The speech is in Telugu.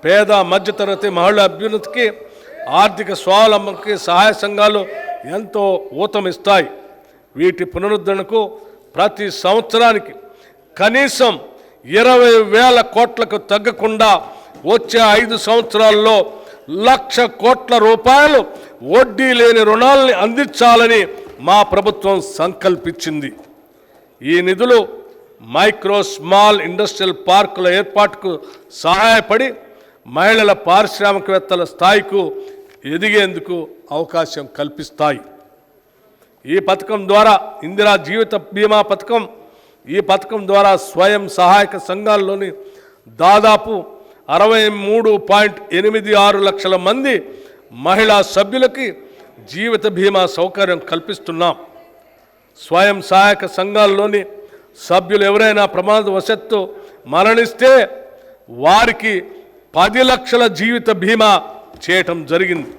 పేద మధ్యతరగతి మహిళల అభ్యున్నతికి ఆర్థిక స్వావలంబనకి సహాయ సంఘాలు ఎంతో ఊతమిస్తాయి. వీటి పునరుద్ధరణకు ప్రతి సంవత్సరానికి కనీసం 20,000 కోట్లకు తగ్గకుండా వచ్చే 5 సంవత్సరాల్లో 1,00,000 కోట్ల రూపాయలు వడ్డీ లేని రుణాలని అందించాలని మా ప్రభుత్వం సంకల్పించింది. ఈ నిధులు మైక్రో స్మాల్ ఇండస్ట్రియల్ పార్కుల ఏర్పాటుకు సహాయపడి మహిళల పారిశ్రామికవేత్తల స్థాయికు ఎదిగేందుకు అవకాశం కల్పిస్తాయి. ఈ పథకం ద్వారా ఇందిరా జీవిత బీమా పథకం, ఈ పథకం ద్వారా స్వయం సహాయక సంఘాల్లోని దాదాపు 63.86 లక్షల మంది మహిళా సభ్యులకి జీవిత బీమా సౌకర్యం కల్పిస్తున్నాం. స్వయం సహాయక సంఘాల్లోని సభ్యులు ఎవరైనా ప్రమాదవశత్తు మరణిస్తే వారికి 10 లక్షల జీవిత బీమా చేయటం జరిగింది.